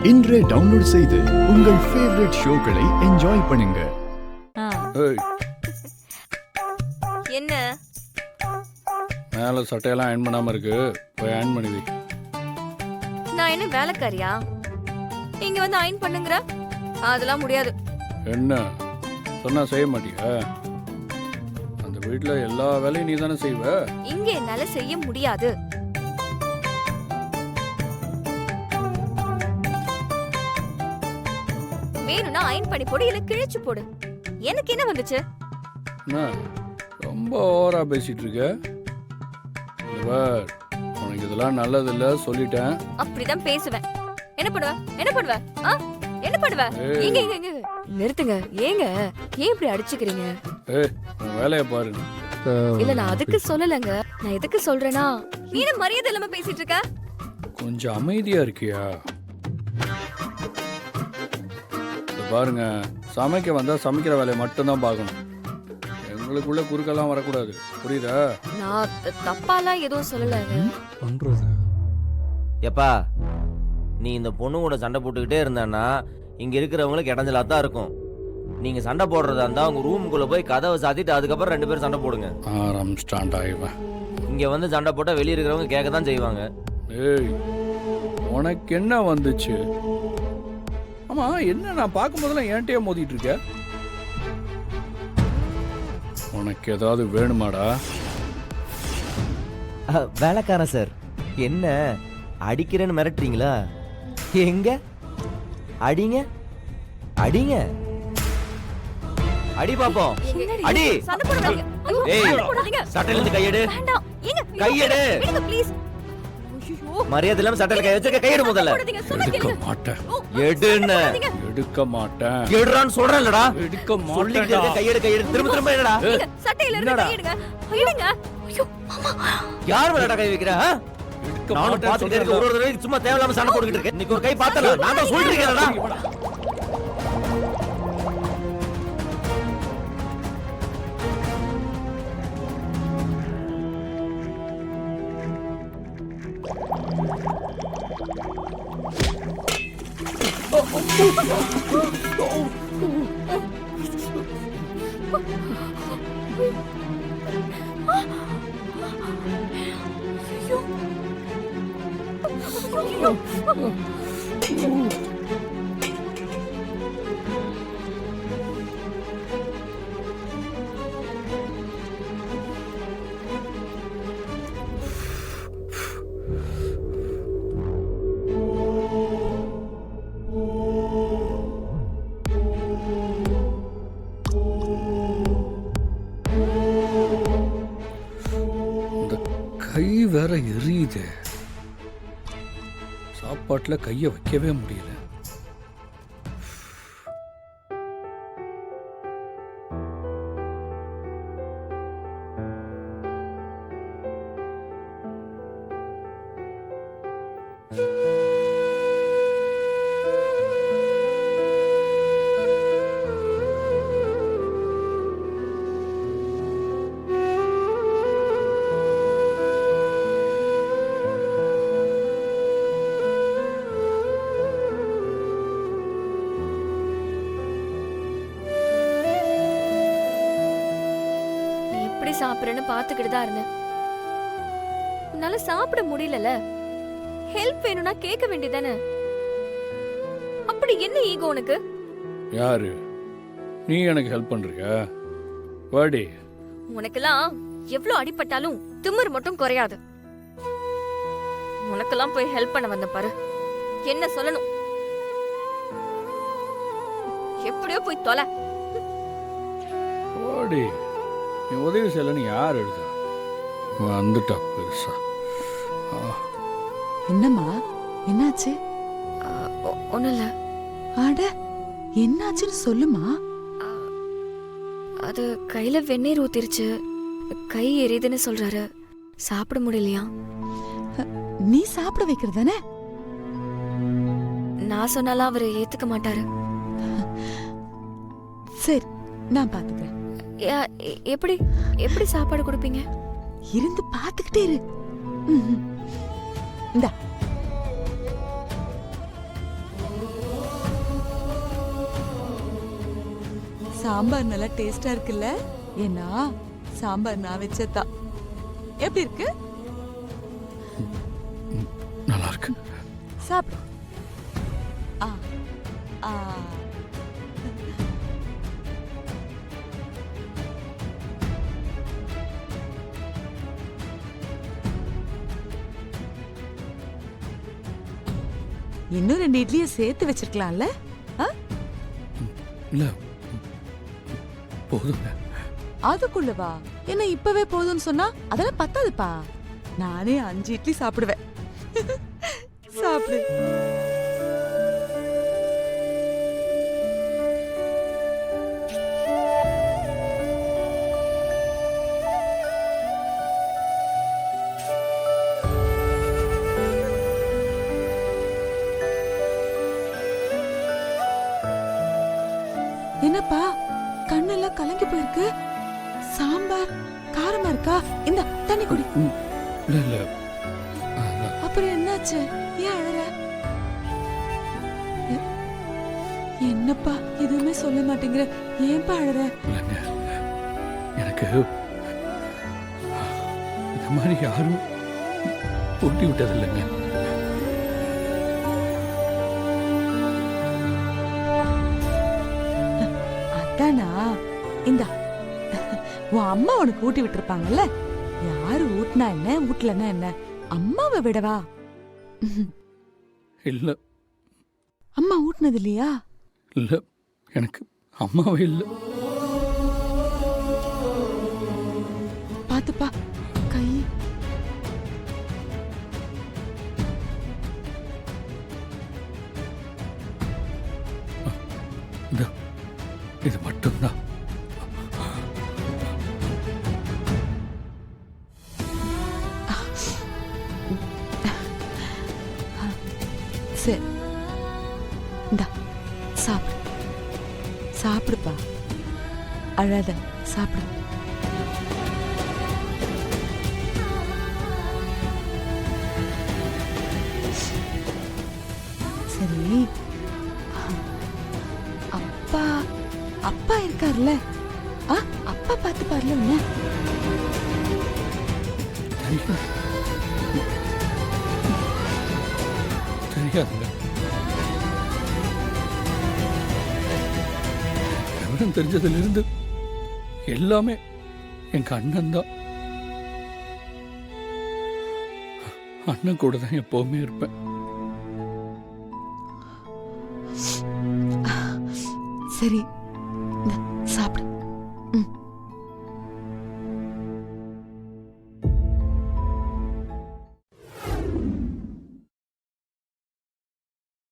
இன்றே டவுன்லோட் செய்து உங்கள் ஃபேவரட் ஷோக்களை என்ஜாய் பண்ணுங்க. என்ன மேல சட்டையெல்லாம் அயன் பண்ணாம இருக்கு, போய் அயன் பண்ணி வை. நான் என்ன வேலைக்காரியா? இங்க வந்து அயன் பண்ணுங்கற? அதெல்லாம் முடியாது. என்ன சொன்னா செய்ய மாட்டியா? அந்த வீட்ல எல்லா வேலையும் நீ தானே செய்வ. இங்க என்னால செய்ய முடியாது. வேணும்னா அயன் பண்ணி போடு, இல்ல கிழிச்சு போடு. எனக்கு என்ன வந்துச்சு? என்ன ரொம்ப ஓவரா பேசிட்டு இருக்க? உனக்கு இதெல்லாம் நல்லது இல்ல சொல்லிட்டேன். அப்படிதான் பேசுவேன். என்ன பண்ணுவ? என்ன பண்ணுவ? என்ன பண்ணுவ? இங்க இங்க இங்க நிறுத்துங்க. ஏங்க ஏன் இப்படி அடிச்சுக்கிறீங்க? வேலைய பாரு. இல்ல நான் அதுக்கு சொல்லலங்க. நான் எதுக்கு சொல்றேன்னா, நீ என்ன மரியாதை இல்லாம பேசிட்டு இருக்க? கொஞ்சம் அமைதியா இருக்கியா? பாருங்க, சமைக்க வந்தா சமைக்கிற வேலையை மட்டும்தான் பார்க்கணும். எங்களுக்குள்ள குறுக்கெல்லாம் வரக்கூடாது, புரியுதா? நான் தப்பாலாம் எதுவும் சொல்லலங்க. பண்றது எப்பா நீ இந்த பொண்ணு கூட சண்டை போட்டுக்கிட்டே இருந்தான்னா இங்க இருக்கிறவங்களுக்கு இடைஞ்சலா தான் இருக்கும். நீங்க சண்டை போடுறதா இருந்தா உங்க ரூமுக்குள்ள போய் கதவை சாத்திட்டு அதுக்கப்புறம் 2 பேரும் சண்டை போடுங்க. ஆரம்பிச்சிட்டான்டா இவன். இங்க வந்து சண்டை போட்டா வெளியே இருக்கிறவங்க கேட்க தான் செய்வாங்க. ஏய், உனக்கு என்ன வந்துச்சு? ஆமா, என்ன நான் பார்க்கும்போதெல்லாம் என்கிட்டயே மோதிட்டு இருக்க? உனக்கு ஏதாவது வேணுமாடா? வேலைக்காரன் சார், என்ன அடிக்கிறேன்னு மிரட்டுறீங்களா? எங்க அடிங்க அடிங்க, அடி பாப்போம், அடி. சண்டை போடாதீங்க. ஏய், சண்டை போடாதீங்க. சட்டையில இருந்து கையெடு. வேண்டாம். ஏங்க கையெடு. விடுங்க ப்ளீஸ். ஐயோ, மரியாதை இல்லாம சட்டையில கை வச்சிருக்க, கையெடு முதல்ல. எடுக்க மாட்டேன். எடுன்னு எடுக்க மாட்டேன். எடுறான்னு சொல்றேன்லடா. எடுக்க சொல்லிட்டு மாட்டேன். கையெடு கையெடு, திரும்ப திரும்ப என்னடா? சட்டையில இருந்து கையிடுங்க. கையிடுங்க. ஐயோ மாமா, யார் மேலடா கை வைக்கிறா? நானும் பாத்துட்டே இருக்க, ஒரு தடவை சும்மா தேவையில்லாம சண்டை போட்டுக்கிட்டு இருக்கேன். இன்னைக்கு ஒரு கை பார்த்தல, நான் தான் சொல்லிட்டு இருக்கேன்டா. கை வேற எரியுது. சாப்பாட்டுல கைய வைக்கவே முடியல. சாப்பிடுறேன்னு பாத்துக்கிட்டு தான் இருந்தேன். உன்னால சாப்பிட முடியல. ஹெல்ப் வேணும்னா கேட்க வேண்டியதானே? அப்படி என்ன ஈகோ உனக்கு? யாரு நீ எனக்கு ஹெல்ப் பண்றியா? வாடி. உனக்கெல்லாம் எவ்வளவு அடிபட்டாலும் திமிர் மட்டும் குறையாது. உனக்கெல்லாம் போய் ஹெல்ப் பண்ண வந்த பாரு. என்ன சொல்லணும்? எப்படியோ போய் தொலை. வாடி. நீ உதவி செய்யலன்னு யார் எழுதா? வந்துட்டா பெருசா. என்னம்மா, என்னாச்சு? ஒண்ணும் இல்ல. ஆட, என்னாச்சுன்னு சொல்லுமா. அது கையில வெந்நீர் ஊத்திருச்சு, கை எரியுதுன்னு சொல்றாரு. சாப்பிட முடியலையா? நீ சாப்பிட வைக்கிறதானே? நான் சொன்னாலும் அவரு ஏத்துக்க மாட்டாரு. சரி, நான் பாத்துக்கிறேன். எப்படி எப்படி சாப்பாடு கொடுப்பீங்க? இருந்து பாத்துக்கிட்டே இரு. இந்தா சாம்பார் நல்லா டேஸ்டா இருக்குல்ல? ஏன்னா சாம்பார் நான் வச்சதா. எப்படி இருக்கு? நல்லா இருக்கு. சாப்பிடு. ஆ ஆ இன்னும் 2 இட்லியை சேர்த்து வச்சிருக்கலாம்ல? ஆ? இல்ல போதுங்க. அதுக்குள்ளவா? என்ன இப்பவே போதும்னு சொன்னா அதெல்லாம் பத்தாதுப்பா. நானே 5 இட்லி சாப்பிடுவேன். சாப்பிடு. என்னப்பா கண்ணெல்லாம் கலங்கி போயிருக்கு? சாம்பார் காரமா இருக்கா? இந்த தண்ணி குடி. இல்ல இல்ல அதான். அப்புறம் என்னாச்சு? ஏன் அழற? எ- என்னப்பா எதுவுமே சொல்ல மாட்டேங்கிற? ஏன்பா அழற? இல்லைங்க, எனக்கு இந்த மாதிரி யாரும் ஊட்டி விட்டது இல்லைங்க. அதானா? இந்தா உன் அம்மா உனக்கு ஊட்டி விட்டுருப்பாங்கல்ல? யாரு ஊட்டினா என்ன ஊட்டலன்னா என்ன? அம்மாவை விடவா? இல்ல அம்மா ஊட்டினது இல்லையா? இல்ல எனக்கு அம்மாவே இல்லை. பாத்துப்பா கை. இந்த இது மட்டும்தான். சரி இந்தா சாப்பிடு. சாப்பிடுப்பா, அழாத, சாப்பிடு. சரி, அப்பா அப்பா இருக்கார்ல? ஆ, அப்பா பார்த்து பாருல உன்ன. தெரியாதுங்க. விவரம் தெரிஞ்சதிலிருந்து எல்லாமே எங்க அண்ணன் தான். அண்ணன் கூட தான் எப்பவுமே இருப்பேன். சரி இந்தா, சாப்பிடு. ம்